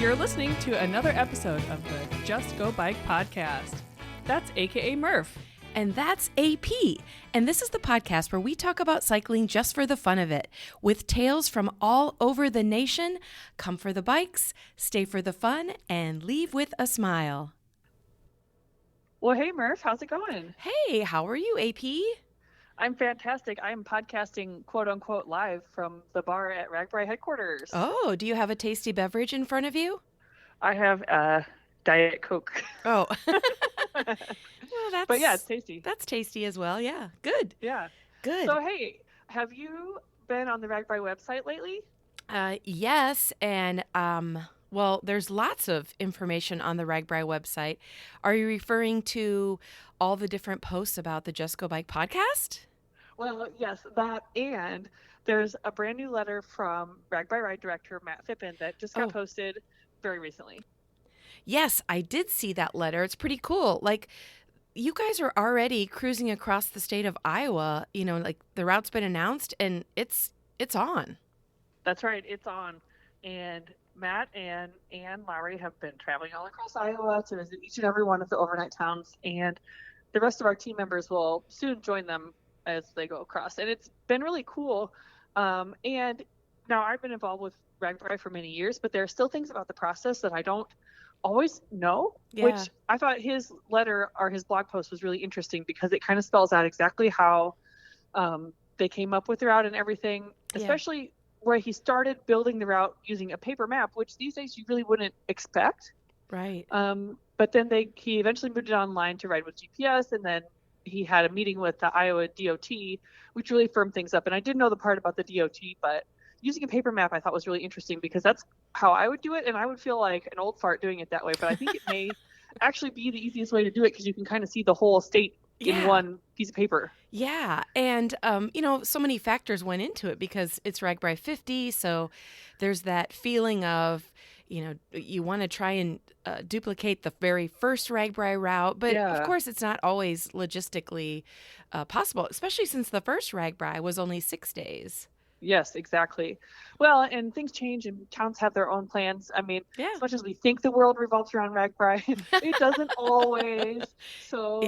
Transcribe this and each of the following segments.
You're listening to another episode of the Just Go Bike podcast. That's AKA Murph. And that's AP. And this is the podcast where we talk about cycling just for the fun of it, with tales from all over the nation. Come for the bikes, stay for the fun, and leave with a smile. Well, hey, Murph, how's it going? Hey, how are you, AP? I'm fantastic. I'm podcasting, quote unquote, live from the bar at Ragbri headquarters. Oh, do you have a tasty beverage in front of you? I have a Diet Coke. Oh. Well, but yeah, it's tasty. That's tasty as well. Yeah. Good. Yeah. Good. So, hey, have you been on the Ragbri website lately? Yes. And, well, there's lots of information on the Ragbri website. Are you referring to all the different posts about the Just Go Bike podcast? Well, yes, that, and there's a brand new letter from Ragbri Ride Director Matt Phippen that just got posted very recently. Yes, I did see that letter. It's pretty cool. Like, you guys are already cruising across the state of Iowa. You know, like the route's been announced and it's on. That's right. It's on. And Matt and Ann Lowry have been traveling all across Iowa to visit each and every one of the overnight towns. And the rest of our team members will soon join them as they go across. And it's been really cool. And now I've been involved with Ragbri for many years, but there are still things about the process that I don't always know, which I thought his letter or his blog post was really interesting because it kind of spells out exactly how they came up with the route and everything, especially where he started building the route using a paper map, which these days you really wouldn't expect. Right. But then he eventually moved it online to ride with GPS, and then he had a meeting with the Iowa DOT, which really firmed things up. And I didn't know the part about the DOT, but using a paper map I thought was really interesting because that's how I would do it, and I would feel like an old fart doing it that way. But I think it may actually be the easiest way to do it because you can kind of see the whole state in one piece of paper. Yeah. And, so many factors went into it because it's Ragbri 50. So there's that feeling of, you want to try and duplicate the very first Ragbri route. But of course, it's not always logistically possible, especially since the first Ragbri was only 6 days. Yes, exactly. Well, and things change and towns have their own plans. I mean, as much as we think the world revolves around Ragbri, it doesn't always. So,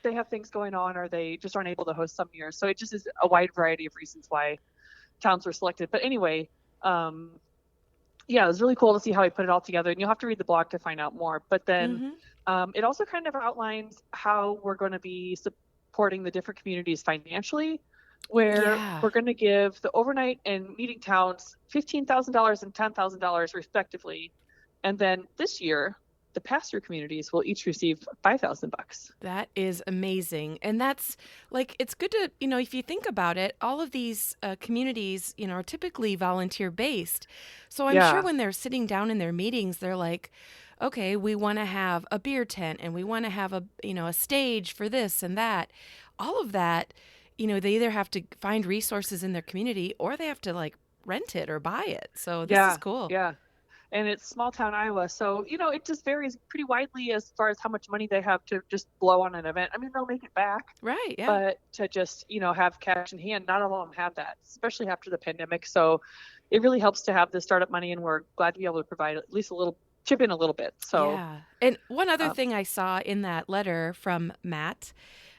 they have things going on or they just aren't able to host some years. So it just is a wide variety of reasons why towns were selected. But anyway, it was really cool to see how he put it all together. And you'll have to read the blog to find out more. But then it also kind of outlines how we're going to be supporting the different communities financially, where we're going to give the overnight and meeting towns $15,000 and $10,000 respectively. And then this year, the pass-through communities will each receive $5,000. That is amazing. And that's it's good to, if you think about it, all of these communities, are typically volunteer-based. So I'm sure when they're sitting down in their meetings, they're like, okay, we want to have a beer tent and we want to have a stage for this and that. All of that, they either have to find resources in their community or they have to rent it or buy it. So this is cool. Yeah. And it's small town Iowa. So, it just varies pretty widely as far as how much money they have to just blow on an event. I mean, they'll make it back. Right. Yeah. But to just, have cash in hand, not all of them have that, especially after the pandemic. So it really helps to have the startup money. And we're glad to be able to provide at least chip in a little bit. So, And one other thing I saw in that letter from Matt,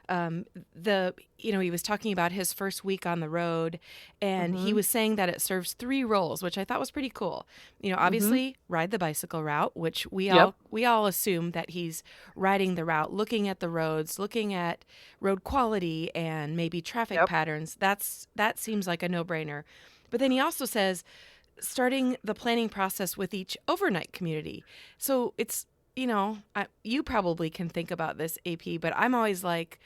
he was talking about his first week on the road and he was saying that it serves 3 roles, which I thought was pretty cool. Obviously ride the bicycle route, which we all assume that he's riding the route, looking at the roads, looking at road quality and maybe traffic patterns. That seems like a no-brainer. But then he also says starting the planning process with each overnight community. So it's, you probably can think about this, AP, but I'm always like,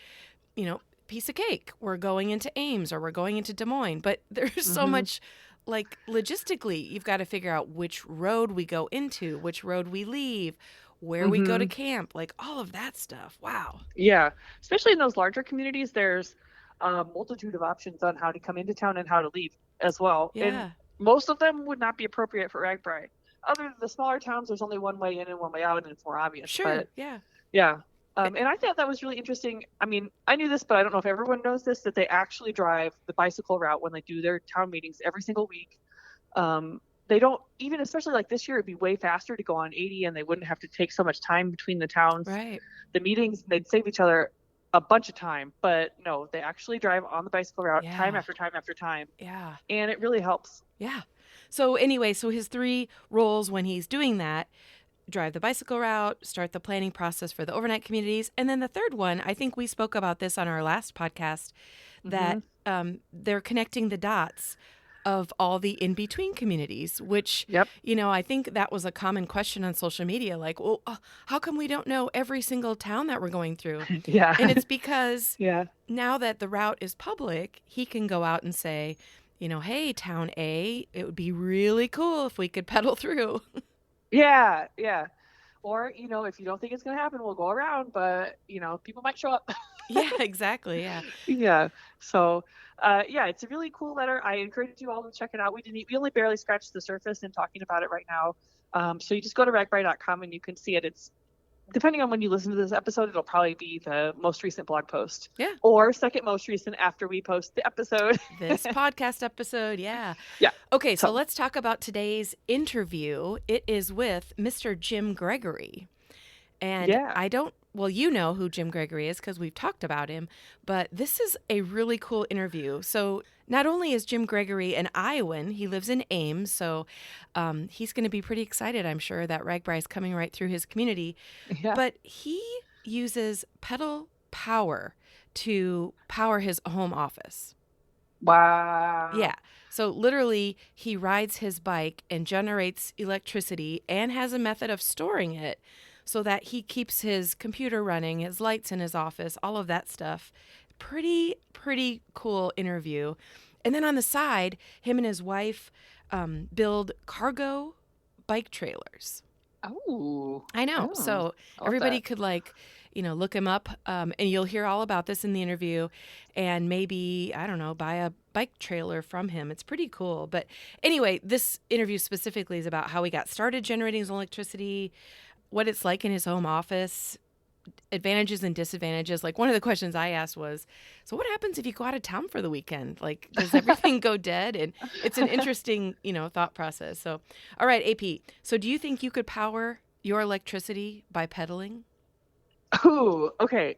piece of cake. We're going into Ames or we're going into Des Moines. But there's so much, logistically, you've got to figure out which road we go into, which road we leave, where we go to camp, all of that stuff. Wow. Yeah. Especially in those larger communities, there's a multitude of options on how to come into town and how to leave as well. Yeah. And most of them would not be appropriate for Ragbri. Other than the smaller towns, there's only one way in and one way out, and it's more obvious. Sure, but, yeah. And I thought that was really interesting. I mean, I knew this, but I don't know if everyone knows this, that they actually drive the bicycle route when they do their town meetings every single week. they don't even, especially like this year, it'd be way faster to go on 80 and they wouldn't have to take so much time between the towns. Right. The meetings, they'd save each other a bunch of time, but no, they actually drive on the bicycle route time after time after time. Yeah. And it really helps. Yeah. So anyway, so his 3 roles when he's doing that: drive the bicycle route, start the planning process for the overnight communities. And then the third one, I think we spoke about this on our last podcast, that they're connecting the dots of all the in-between communities, which, I think that was a common question on social media. Like, well, how come we don't know every single town that we're going through? And it's because now that the route is public, he can go out and say, hey, town A, it would be really cool if we could pedal through. Yeah. Or, if you don't think it's going to happen, we'll go around, but, people might show up. Yeah, exactly. Yeah. Yeah. So, it's a really cool letter. I encourage you all to check it out. We only barely scratched the surface in talking about it right now. So you just go to ragbri.com and you can see it. It's, depending on when you listen to this episode, it'll probably be the most recent blog post. Yeah. Or second most recent after we post the episode. This podcast episode. Yeah. Yeah. Okay. So let's talk about today's interview. It is with Mr. Jim Gregory. And you know who Jim Gregory is because we've talked about him, but this is a really cool interview. So not only is Jim Gregory an Iowan, he lives in Ames, so he's going to be pretty excited, I'm sure, that RAGBRAI is coming right through his community. Yeah. But he uses pedal power to power his home office. Wow. Yeah. So literally, he rides his bike and generates electricity and has a method of storing it so that he keeps his computer running, his lights in his office, all of that stuff. Pretty cool interview. And then on the side, him and his wife build cargo bike trailers. Oh. I know. So everybody could look him up, and you'll hear all about this in the interview, and maybe, I don't know, buy a bike trailer from him. It's pretty cool. But anyway, this interview specifically is about how he got started generating his electricity, what it's like in his home office, advantages and disadvantages. Like, one of the questions I asked was, so what happens if you go out of town for the weekend? Like, does everything go dead? And it's an interesting, thought process. So, all right, AP. So do you think you could power your electricity by pedaling? Oh, okay.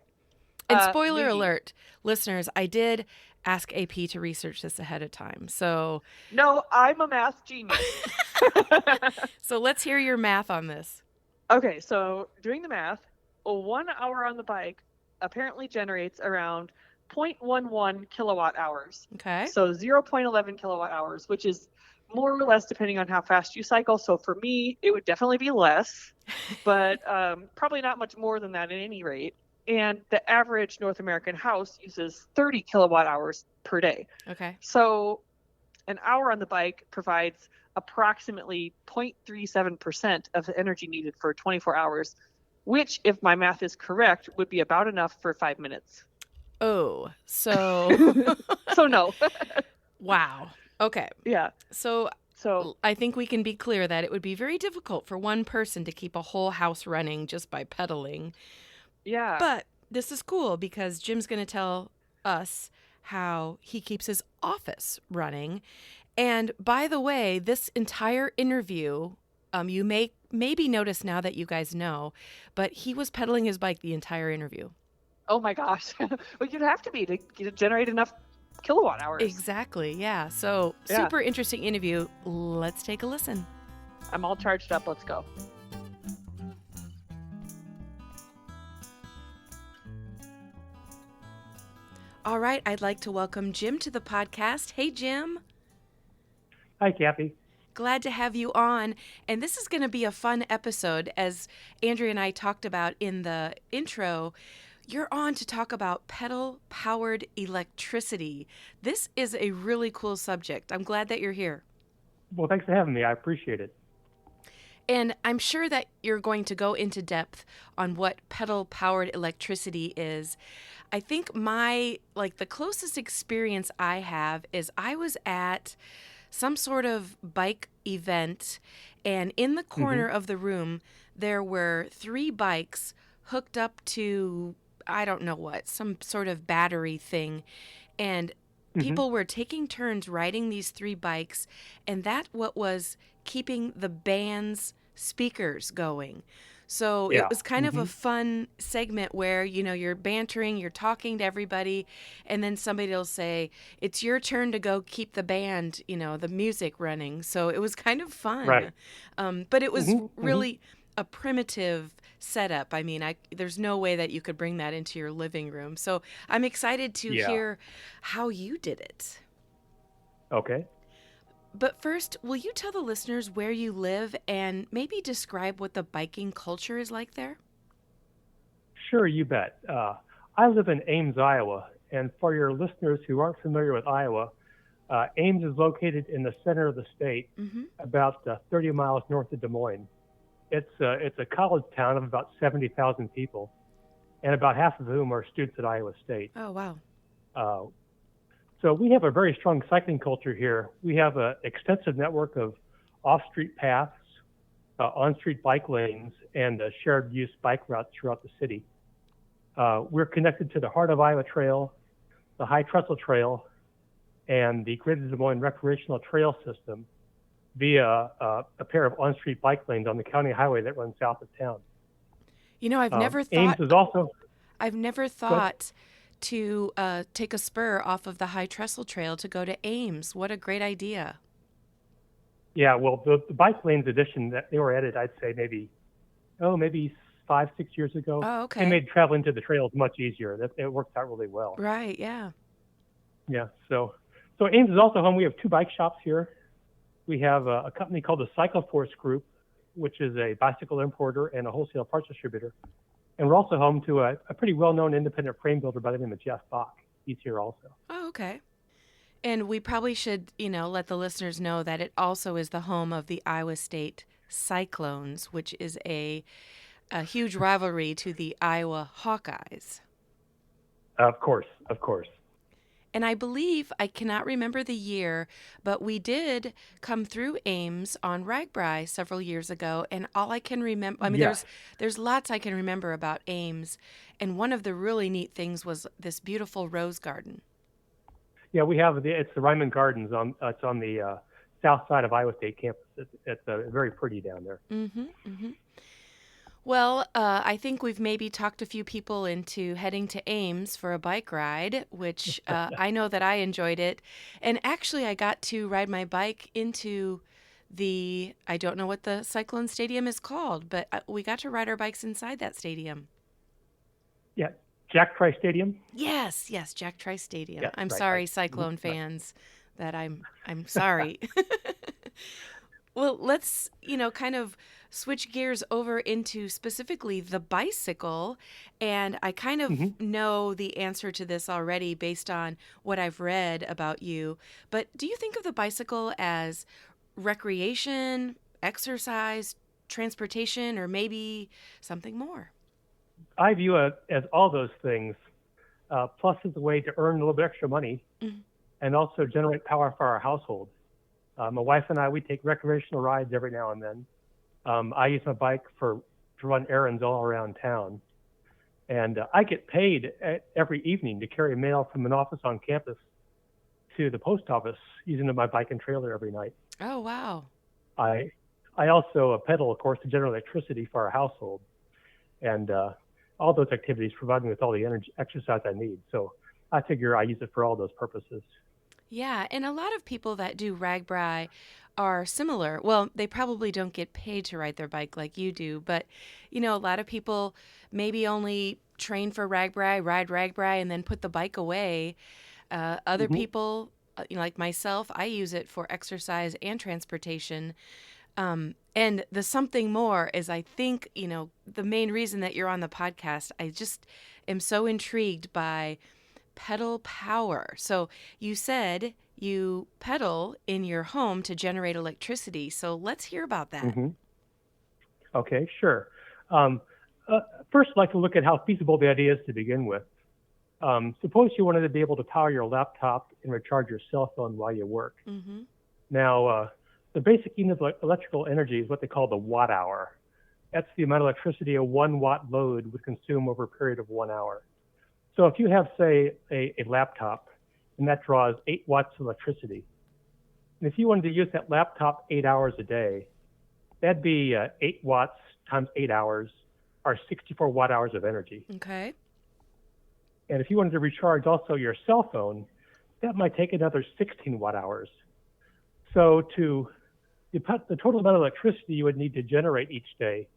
And spoiler alert, listeners, I did ask AP to research this ahead of time. So no, I'm a math genius. So let's hear your math on this. Okay, so doing the math, 1 hour on the bike apparently generates around 0.11 kilowatt hours. Okay. So 0.11 kilowatt hours, which is more or less depending on how fast you cycle. So for me, it would definitely be less, but probably not much more than that at any rate. And the average North American house uses 30 kilowatt hours per day. Okay. So an hour on the bike provides approximately 0.37% of the energy needed for 24 hours, which, if my math is correct, would be about enough for 5 minutes. Oh, so... So no. Wow. Okay. Yeah. So I think we can be clear that it would be very difficult for one person to keep a whole house running just by pedaling. Yeah. But this is cool because Jim's going to tell us how he keeps his office running. And by the way, this entire interview, you may maybe notice now that you guys know, but he was pedaling his bike the entire interview. Oh my gosh. Well, you'd have to be to generate enough kilowatt hours. Exactly. Yeah. So super interesting interview. Let's take a listen. I'm all charged up. Let's go. All right. I'd like to welcome Jim to the podcast. Hey, Jim. Hi, Kathy. Glad to have you on. And this is going to be a fun episode. As Andrea and I talked about in the intro, you're on to talk about pedal-powered electricity. This is a really cool subject. I'm glad that you're here. Well, thanks for having me. I appreciate it. And I'm sure that you're going to go into depth on what pedal-powered electricity is. I think the closest experience I have is I was at some sort of bike event, and in the corner of the room, there were 3 bikes hooked up to, I don't know what, some sort of battery thing. And people were taking turns riding these 3 bikes, and that what was keeping the band's speakers going. So Yeah. it was kind of a fun segment where, you're bantering, you're talking to everybody, and then somebody will say, it's your turn to go keep the band, the music running. So it was kind of fun. Right. But it was really a primitive setup. I mean, there's no way that you could bring that into your living room. So I'm excited to hear how you did it. Okay. But first, will you tell the listeners where you live and maybe describe what the biking culture is like there? Sure, you bet. I live in Ames, Iowa, and for your listeners who aren't familiar with Iowa, Ames is located in the center of the state, about 30 miles north of Des Moines. It's a college town of about 70,000 people, and about half of whom are students at Iowa State. Oh, wow. So we have a very strong cycling culture here. We have an extensive network of off-street paths, on-street bike lanes, and shared use bike routes throughout the city. We're connected to the Heart of Iowa Trail, the High Trestle Trail, and the Greater Des Moines Recreational Trail System via a pair of on-street bike lanes on the county highway that runs south of town. I've never thought. Ames is also. I've never thought to take a spur off of the High Trestle Trail to go to Ames. What a great idea. Yeah, well, the bike lanes addition, that they were added, I'd say maybe 5-6 years ago. Oh, okay. They made traveling to the trails much easier. It worked out really well. Right, yeah. Yeah, so Ames is also home. We have 2 bike shops here. We have a company called the Cycle Force Group, which is a bicycle importer and a wholesale parts distributor. And we're also home to a pretty well-known independent frame builder by the name of Jeff Bach. He's here also. Oh, okay. And we probably should, let the listeners know that it also is the home of the Iowa State Cyclones, which is a huge rivalry to the Iowa Hawkeyes. Of course. And I believe, I cannot remember the year, but we did come through Ames on Ragbri several years ago, and all I can remember, I mean, there's lots I can remember about Ames, and one of the really neat things was this beautiful rose garden. Yeah, we have it's the Ryman Gardens. It's on the south side of Iowa State campus. It's very pretty down there. Well, I think we've maybe talked a few people into heading to Ames for a bike ride, which I know that I enjoyed it. And actually, I got to ride my bike into I don't know what the Cyclone Stadium is called, but we got to ride our bikes inside that stadium. Yeah, Jack Trice Stadium? Yes, Jack Trice Stadium. Yeah, I'm right, sorry, right. Cyclone fans, that I'm sorry. Well, let's, kind of switch gears over into specifically the bicycle. And I kind of know the answer to this already based on what I've read about you. But do you think of the bicycle as recreation, exercise, transportation, or maybe something more? I view it as all those things. Plus, it's a way to earn a little bit extra money and also generate power for our household. My wife and I, we take recreational rides every now and then. I use my bike to run errands all around town. And I get paid every evening to carry mail from an office on campus to the post office using my bike and trailer every night. Oh, wow. I also pedal, of course, to generate electricity for our household. And all those activities provide me with all the exercise I need. So I figure I use it for all those purposes. Yeah, and a lot of people that do Ragbri are similar. Well, they probably don't get paid to ride their bike like you do, but, a lot of people maybe only train for Ragbri, ride Ragbri, and then put the bike away. Other people, like myself, I use it for exercise and transportation. And the something more is, I think, the main reason that you're on the podcast, I just am so intrigued by pedal power. So you said you pedal in your home to generate electricity. So let's hear about that. Okay, sure. First, I'd like to look at how feasible the idea is to begin with. Suppose you wanted to be able to power your laptop and recharge your cell phone while you work. Now, the basic unit of electrical energy is what they call the watt hour. That's the amount of electricity a 1 watt load would consume over a period of 1 hour. So if you have, say, a laptop, and that draws 8 watts of electricity, And if you wanted to use that laptop 8 hours a day, that'd be 8 watts times 8 hours, or 64 watt hours of energy. Okay. And if you wanted to recharge also your cell phone, that might take another 16 watt hours. So the total amount of electricity you would need to generate each day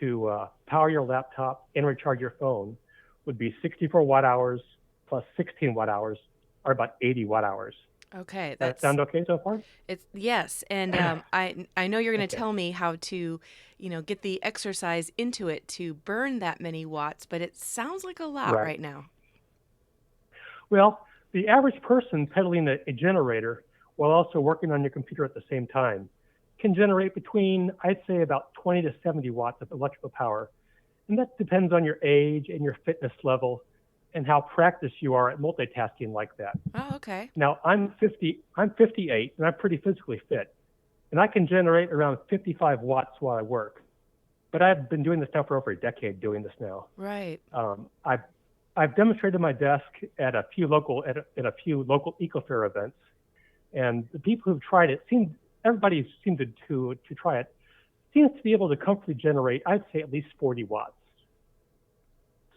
to power your laptop and recharge your phone would be 64 watt hours plus 16 watt hours, or about 80 watt hours. Okay, Does that sound okay so far? It's yes, and I know you're going to tell me how to, get the exercise into it to burn that many watts, but it sounds like a lot right now. Well, the average person pedaling a generator while also working on your computer at the same time can generate between, I'd say, about 20 to 70 watts of electrical power. And that depends on your age and your fitness level and how practiced you are at multitasking like that. Oh, okay. Now, I'm 58, and I'm pretty physically fit. And I can generate around 55 watts while I work. But I've been doing this now for over a decade, doing this now. Right. I've demonstrated my desk at a few local eco-fair events. And the people who've tried it, everybody seemed to try it, seems to be able to comfortably generate, I'd say, at least 40 watts.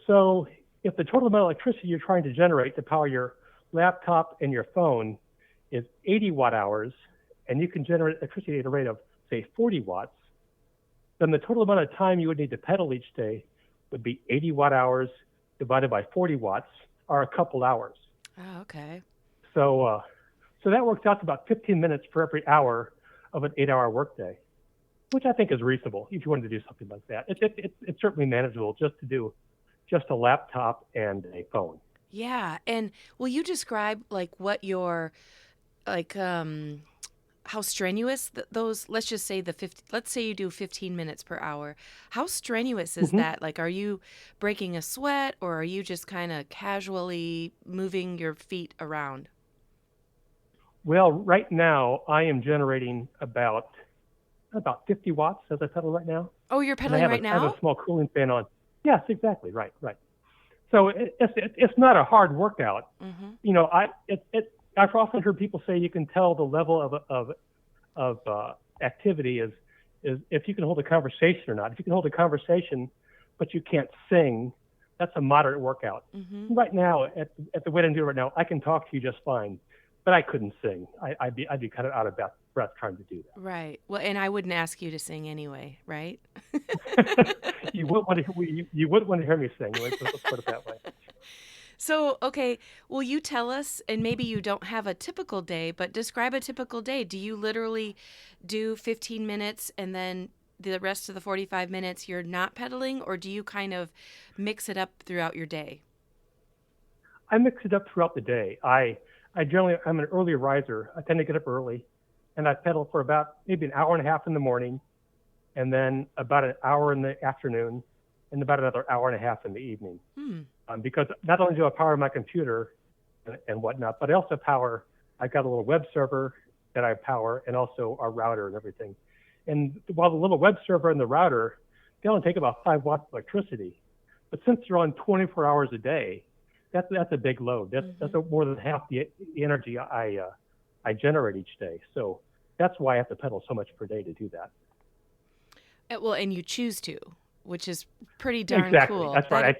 So if the total amount of electricity you're trying to generate to power your laptop and your phone is 80 watt hours, and you can generate electricity at a rate of, say, 40 watts, then the total amount of time you would need to pedal each day would be 80 watt hours divided by 40 watts, or a couple hours. Oh, okay. So that works out to about 15 minutes for every hour of an 8-hour workday, which I think is reasonable if you wanted to do something like that. It's certainly manageable just to do just a laptop and a phone. Yeah, and will you describe what your how strenuous those, let's just say let's say you do 15 minutes per hour. How strenuous is that? Are you breaking a sweat, or are you just kind of casually moving your feet around? Well, right now I am generating about 50 watts as I pedal right now. Oh, you're pedaling right now? I have a small cooling fan on. Yes, exactly. Right. So it's not a hard workout. I've often heard people say you can tell the level of activity is if you can hold a conversation or not. If you can hold a conversation, but you can't sing, that's a moderate workout. Right now, at the way I'm doing right now, I can talk to you just fine, but I couldn't sing. I'd be kind of out of breath trying to do that. Right. Well, and I wouldn't ask you to sing anyway, right? You wouldn't want to hear me sing. Let's put it that way. So, okay, will you tell us, and maybe you don't have a typical day, but describe a typical day. Do you literally do 15 minutes and then the rest of the 45 minutes you're not pedaling, or do you kind of mix it up throughout your day? I mix it up throughout the day. I'm an early riser. I tend to get up early, and I pedal for about maybe an hour and a half in the morning, and then about an hour in the afternoon, and about another hour and a half in the evening. Because not only do I power my computer and whatnot, but I also I've got a little web server that I power, and also our router and everything. And while the little web server and the router, they only take about 5 watts of electricity. But since they're on 24 hours a day, that's a big load. That's more than half the energy I generate each day. So that's why I have to pedal so much per day to do that. Well, and you choose to, which is pretty darn cool. That's right.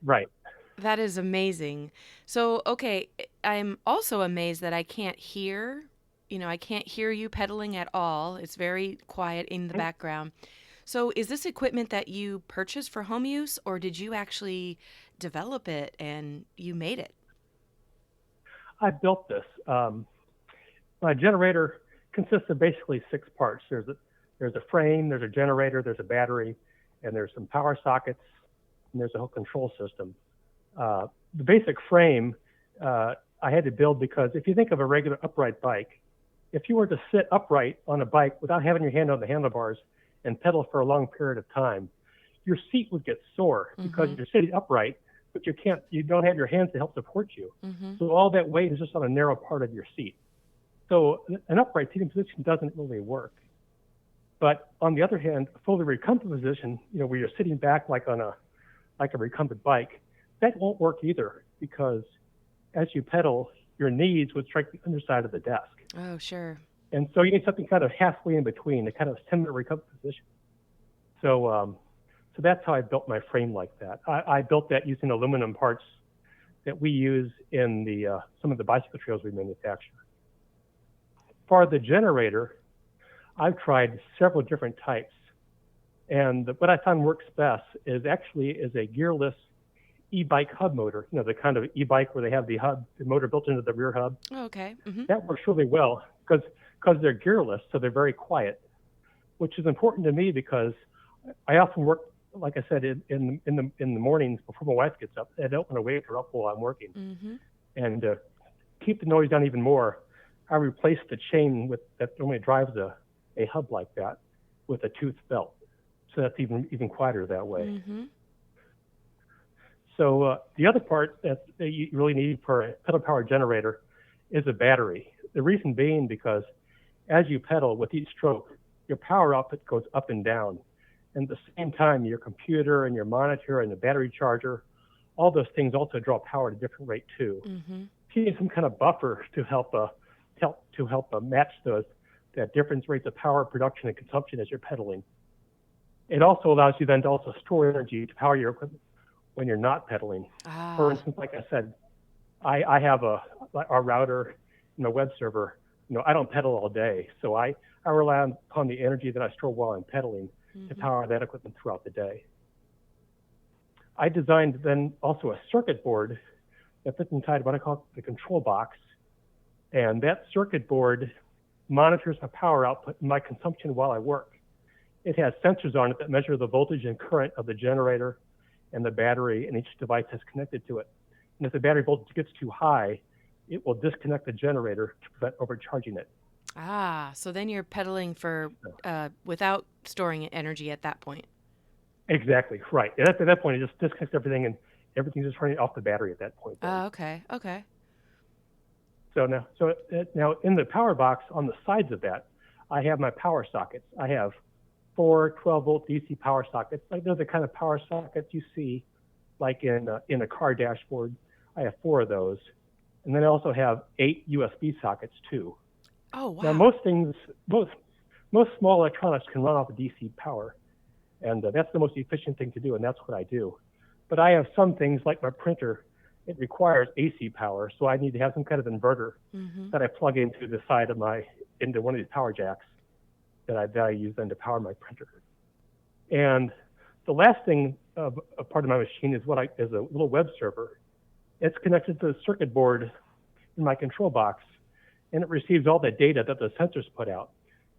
Right. That is amazing. So, okay, I'm also amazed that I can't hear. I can't hear you pedaling at all. It's very quiet in the background. So is this equipment that you purchased for home use, or did you actually develop it and you made it? I built this. My generator consists of basically 6 parts. There's a frame, there's a generator, there's a battery, and there's some power sockets, and there's a whole control system. The basic frame I had to build because if you think of a regular upright bike, if you were to sit upright on a bike without having your hand on the handlebars and pedal for a long period of time, your seat would get sore because you're sitting upright, but you don't have your hands to help support you. So all that weight is just on a narrow part of your seat. So an upright seating position doesn't really work. But on the other hand, a fully recumbent position, where you're sitting back like a recumbent bike, that won't work either, because as you pedal, your knees would strike the underside of the desk. Oh, sure. And so you need something kind of halfway in between, a kind of semi-recovered position. So that's how I built my frame like that. I built that using aluminum parts that we use in some of the bicycle trails we manufacture. For the generator, I've tried several different types. And what I found works best is a gearless e-bike hub motor, the kind of e-bike where they have the motor built into the rear hub. Oh, okay. Mm-hmm. That works really well because they're gearless, so they're very quiet, which is important to me because I often work, like I said, in the mornings before my wife gets up. I don't want to wake her up while I'm working. Mm-hmm. And keep the noise down even more, I replaced the chain that normally drives a hub like that with a toothed belt. So that's even quieter that way. Mm-hmm. So the other part that you really need for a pedal power generator is a battery. The reason being because as you pedal with each stroke, your power output goes up and down. And at the same time, your computer and your monitor and the battery charger, all those things also draw power at a different rate too. Mm-hmm. So you need some kind of buffer to help match that different rates of power production and consumption as you're pedaling. It also allows you then to also store energy to power your equipment when you're not pedaling. For instance, like I said, I have a router and a web server. I don't pedal all day, so I rely upon the energy that I store while I'm pedaling to power that equipment throughout the day. I designed then also a circuit board that fits inside what I call the control box, and that circuit board monitors my power output and my consumption while I work. It has sensors on it that measure the voltage and current of the generator and the battery and each device that's connected to it. And if the battery voltage gets too high, it will disconnect the generator to prevent overcharging it. So then you're pedaling for without storing energy at that point. Exactly, right. And at that point, it just disconnects everything and everything's just running off the battery at that point. Okay. So now in the power box on the sides of that, I have my power sockets. I have 4 12-volt DC power sockets. Like they're the kind of power sockets you see like in a car dashboard. I have 4 of those. And then I also have 8 USB sockets too. Oh, wow. Now most small electronics can run off of DC power. And that's the most efficient thing to do, and that's what I do. But I have some things like my printer. It requires AC power, so I need to have some kind of inverter that I plug into the side of into one of these power jacks that I use then to power my printer. And the last thing, a part of my machine is is a little web server. It's connected to the circuit board in my control box, and it receives all the data that the sensors put out,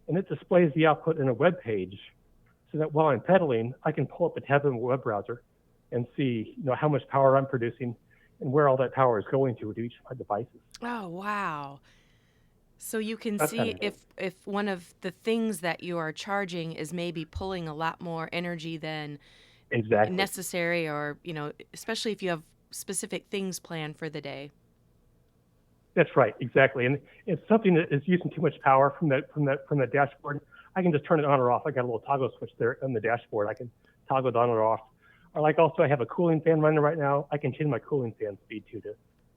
and it displays the output in a web page, so that while I'm pedaling, I can pull up a tab in the web browser and see, how much power I'm producing and where all that power is going to each of my devices. Oh, wow. So you can see if one of the things that you are charging is maybe pulling a lot more energy than necessary, or, especially if you have specific things planned for the day. That's right, exactly. And if something that is using too much power from the dashboard, I can just turn it on or off. I got a little toggle switch there on the dashboard. I can toggle it on or off. Or also I have a cooling fan running right now. I can change my cooling fan speed too,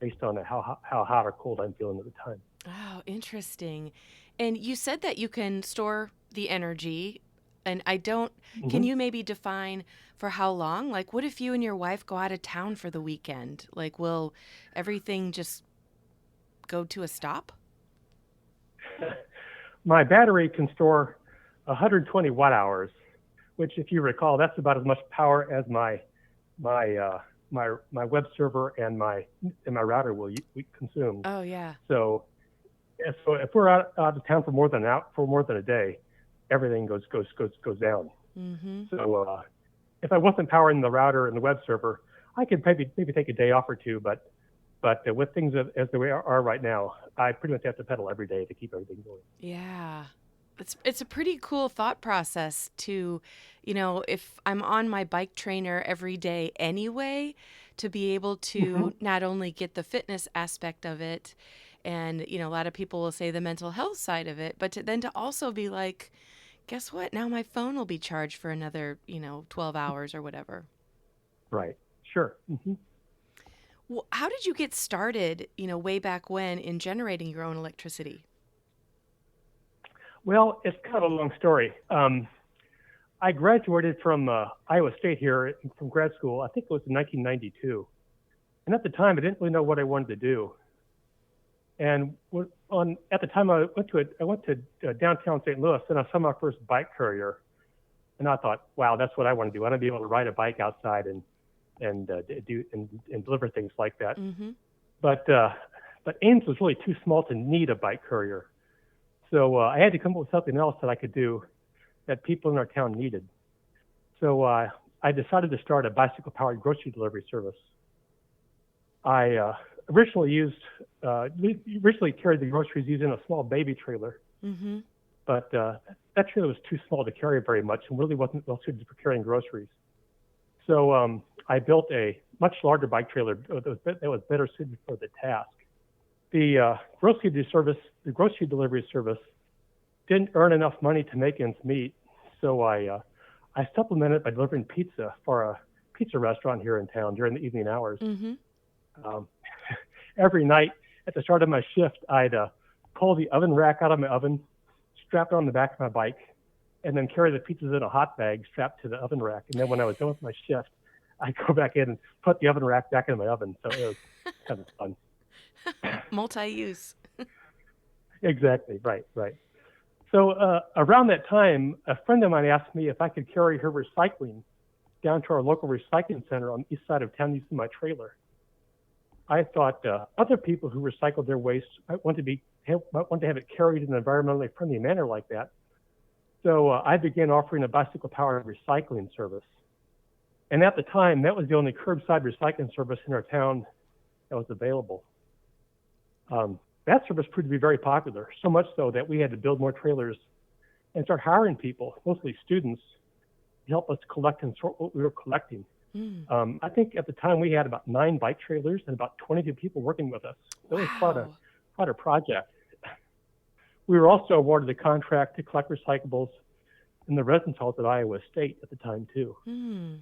based on how hot or cold I'm feeling at the time. Oh, interesting. And you said that you can store the energy, and can you maybe define for how long? Like, what if you and your wife go out of town for the weekend? Like, will everything just go to a stop? My battery can store 120 watt hours, which, if you recall, that's about as much power as my web server and my router will consume. Oh yeah. So if we're out of town for more than a day, everything goes down. So if I wasn't powering the router and the web server, I could maybe take a day off or two, but with things as the way are right now, I pretty much have to pedal every day to keep everything going. Yeah. It's a pretty cool thought process to, if I'm on my bike trainer every day anyway, to be able to not only get the fitness aspect of it, and, a lot of people will say the mental health side of it, but to also be like, guess what? Now my phone will be charged for another, 12 hours or whatever. Right. Sure. Well, how did you get started, way back when, in generating your own electricity? Well, it's kind of a long story. I graduated from Iowa State here from grad school. I think it was in 1992. And at the time, I didn't really know what I wanted to do. And at the time, I went to downtown St. Louis, and I saw my first bike courier. And I thought, wow, that's what I want to do. I want to be able to ride a bike outside and deliver things like that. Mm-hmm. But Ames was really too small to need a bike courier. So I had to come up with something else that I could do that people in our town needed. So I decided to start a bicycle-powered grocery delivery service. I originally carried the groceries using a small baby trailer, Mm-hmm. but that trailer was too small to carry very much and really wasn't well suited for carrying groceries. So I built a much larger bike trailer that was better suited for the task. The grocery delivery service didn't earn enough money to make ends meet, so I supplemented by delivering pizza for a pizza restaurant here in town during the evening hours. Mm-hmm. Every night at the start of my shift, I'd pull the oven rack out of my oven, strap it on the back of my bike, and then carry the pizzas in a hot bag strapped to the oven rack. And then when I was done with my shift, I'd go back in and put the oven rack back in my oven. So it was kind of fun. Multi-use. Exactly. Right. So around that time, a friend of mine asked me if I could carry her recycling down to our local recycling center on the east side of town using my trailer. I thought other people who recycled their waste might want to have it carried in an environmentally friendly manner like that. So I began offering a bicycle-powered recycling service. And at the time, that was the only curbside recycling service in our town that was available. That service proved to be very popular, so much so that we had to build more trailers and start hiring people, mostly students, to help us collect and sort what we were collecting. Mm. I think at the time we had about 9 bike trailers and about 22 people working with us. It was quite a project. We were also awarded a contract to collect recyclables in the residence halls at Iowa State at the time too. Mm.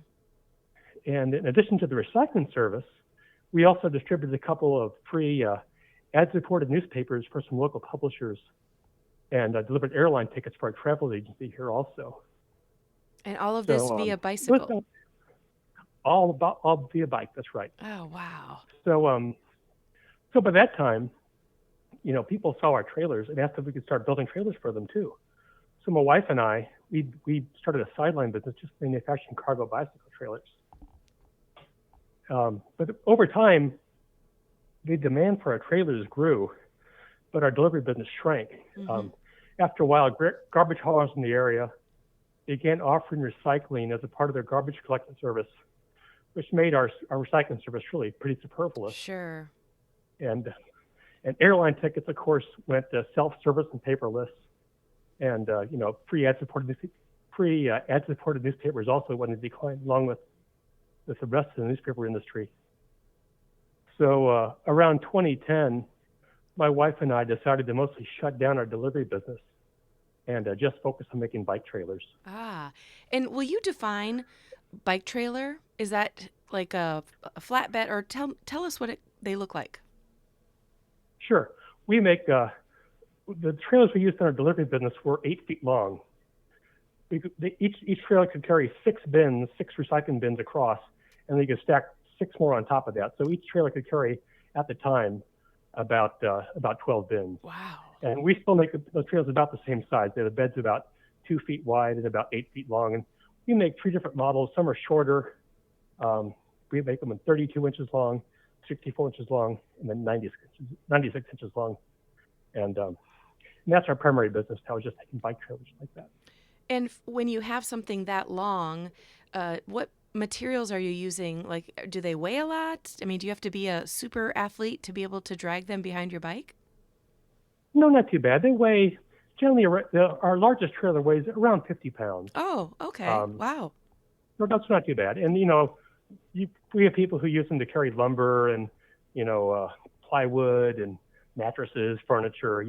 And in addition to the recycling service, we also distributed a couple of free ad-supported newspapers for some local publishers and delivered airline tickets for our travel agency here also. And all of this via bicycle? All via bike, that's right. Oh, wow. So by that time, people saw our trailers and asked if we could start building trailers for them too. So my wife and I, we started a sideline business just manufacturing cargo bicycle trailers. But over time, the demand for our trailers grew, but our delivery business shrank. Mm-hmm. After a while, garbage haulers in the area began offering recycling as a part of their garbage collection service, which made our recycling service really pretty superfluous. Sure. And airline tickets, of course, went to self-service and paperless. And free ad-supported newspapers also went in decline, along with the rest of the newspaper industry. So around 2010, my wife and I decided to mostly shut down our delivery business and just focus on making bike trailers. Ah, and will you define bike trailer? Is that like a flatbed, or tell us what they look like? Sure. We make the trailers we used in our delivery business were 8 feet long. Each trailer could carry 6 recycling bins across, and they could stack 6 more on top of that. So each trailer could carry, at the time, about 12 bins. Wow. And we still make those trailers about the same size. The bed's about 2 feet wide and about 8 feet long. And we make 3 different models. Some are shorter. We make them in 32 inches long, 64 inches long, and then 96 inches long. And that's our primary business now, is just making bike trailers like that. And when you have something that long, what materials are you using? Like, do they weigh a lot? I mean, do you have to be a super athlete to be able to drag them behind your bike? No, not too bad. They weigh, generally, our largest trailer weighs around 50 pounds. Oh, okay. Wow. So that's not too bad. And, we have people who use them to carry lumber and, plywood and mattresses, furniture,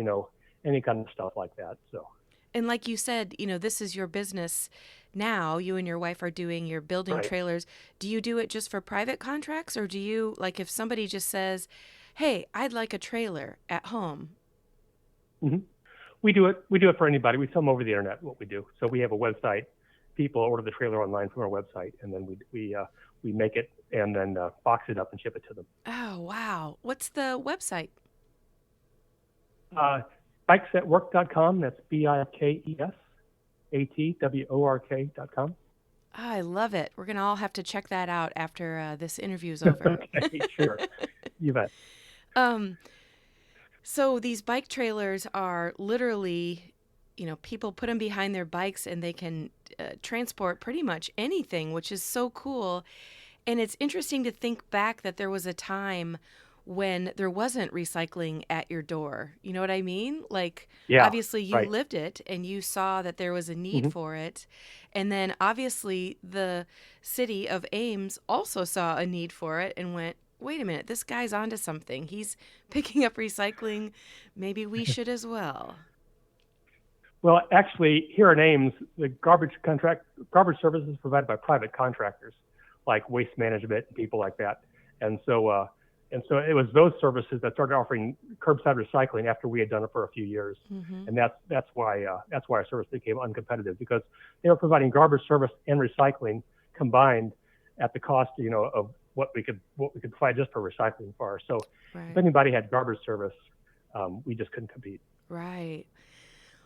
any kind of stuff like that. So. And like you said, this is your business now. You and your wife are building Right. trailers. Do you do it just for private contracts, or do you, like, if somebody just says, hey, I'd like a trailer at home? Mm-hmm. We do it for anybody. We sell them over the internet. What we do. So we have a website. People order the trailer online from our website, and then we make it and then box it up and ship it to them. Oh wow! What's the website? Bikesatwork.com. That's BIKESATWORK.com. I love it. We're gonna all have to check that out after this interview's over. Okay, sure. You bet. So these bike trailers are literally, people put them behind their bikes and they can transport pretty much anything, which is so cool. And it's interesting to think back that there was a time when there wasn't recycling at your door. You know what I mean? Like, obviously you lived it and you saw that there was a need for it. And then obviously the city of Ames also saw a need for it and went, wait a minute, this guy's onto something. He's picking up recycling. Maybe we should as well. Well, actually, here in Ames, the garbage service is provided by private contractors, like Waste Management and people like that. And so it was those services that started offering curbside recycling after we had done it for a few years. And that's why our service became uncompetitive, because they were providing garbage service and recycling combined at the cost, of what we could provide just for recycling for. So if anybody had garbage service, we just couldn't compete. Right.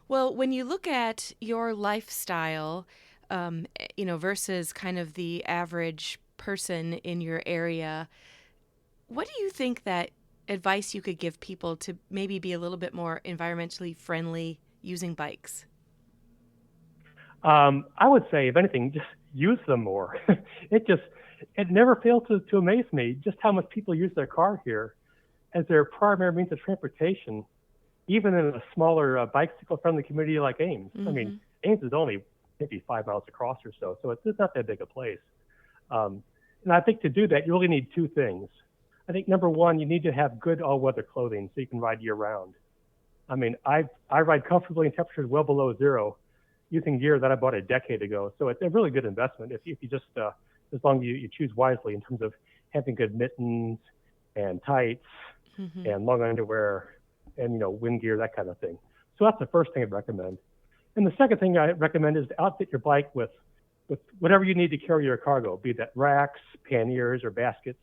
Well, when you look at your lifestyle, versus kind of the average person in your area, what do you think that advice you could give people to maybe be a little bit more environmentally friendly using bikes? I would say, if anything, just use them more. It never fails to amaze me just how much people use their car here as their primary means of transportation, even in a smaller bicycle-friendly community like Ames. I mean, Ames is only maybe 5 miles across or so it's not that big a place. And I think to do that, you really need two things. I think number one, you need to have good all-weather clothing so you can ride year-round. I mean, I ride comfortably in temperatures well below zero using gear that I bought a decade ago. So it's a really good investment if you just as long as you choose wisely in terms of having good mittens and tights and long underwear and, wind gear, that kind of thing. So that's the first thing I'd recommend. And the second thing I recommend is to outfit your bike with whatever you need to carry your cargo, be that racks, panniers, or baskets,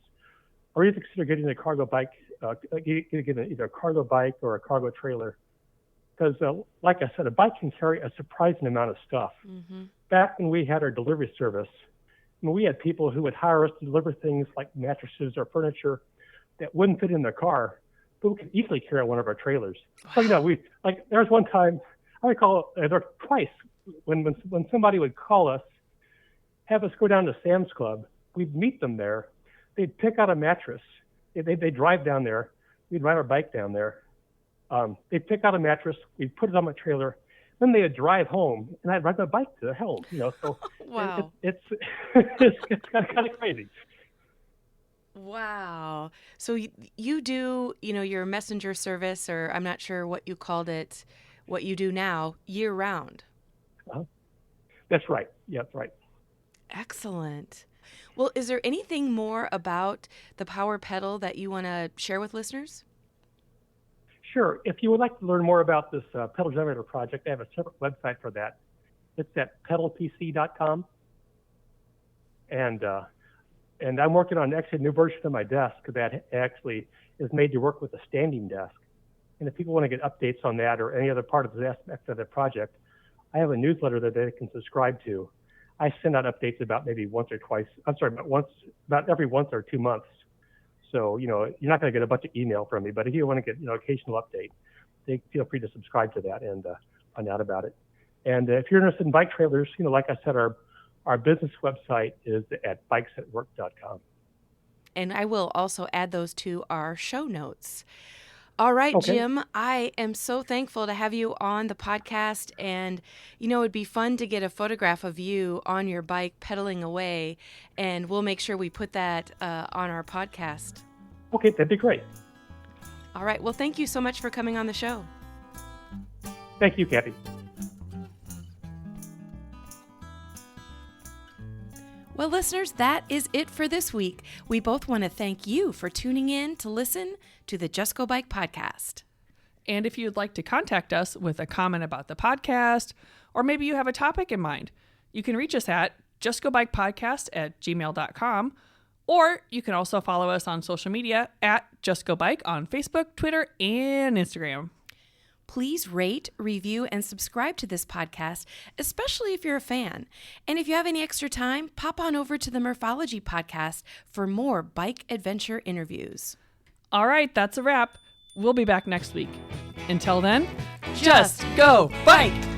or you consider getting a cargo bike, either a cargo bike or a cargo trailer. Because like I said, a bike can carry a surprising amount of stuff. Back when we had our delivery service, we had people who would hire us to deliver things like mattresses or furniture that wouldn't fit in their car, but we could easily carry on one of our trailers. So, there was one time, I recall there twice when somebody would call us, have us go down to Sam's Club, we'd meet them there, they'd pick out a mattress, they'd drive down there, we'd ride our bike down there, they'd pick out a mattress, we'd put it on my trailer, then they'd drive home, and I'd ride my bike to their home. So wow, it's kind of crazy. Wow. So you do, your messenger service, or I'm not sure what you called it, what you do now, year round. That's right. Yeah, that's right. Excellent. Well, is there anything more about the Power Pedal that you want to share with listeners? Sure. If you would like to learn more about this pedal generator project, I have a separate website for that. It's at pedalpc.com. And I'm working on actually a new version of my desk that actually is made to work with a standing desk. And if people want to get updates on that or any other part of the aspect of the project, I have a newsletter that they can subscribe to. I send out updates about maybe about every once or 2 months. So, you're not going to get a bunch of email from me, but if you want to get, occasional update, feel free to subscribe to that and find out about it. And if you're interested in bike trailers, like I said, our business website is at bikesatwork.com. And I will also add those to our show notes. All right, okay. Jim, I am so thankful to have you on the podcast. And, it'd be fun to get a photograph of you on your bike pedaling away. And we'll make sure we put that on our podcast. Okay, that'd be great. All right. Well, thank you so much for coming on the show. Thank you, Kathy. Well, listeners, that is it for this week. We both want to thank you for tuning in to listen to the Just Go Bike podcast. And if you'd like to contact us with a comment about the podcast, or maybe you have a topic in mind, you can reach us at justgobikepodcast@gmail.com, or you can also follow us on social media at justgobike on Facebook, Twitter, and Instagram. Please rate, review, and subscribe to this podcast, especially if you're a fan. And if you have any extra time, pop on over to the Murphology podcast for more bike adventure interviews. All right, that's a wrap. We'll be back next week. Until then, just go bike!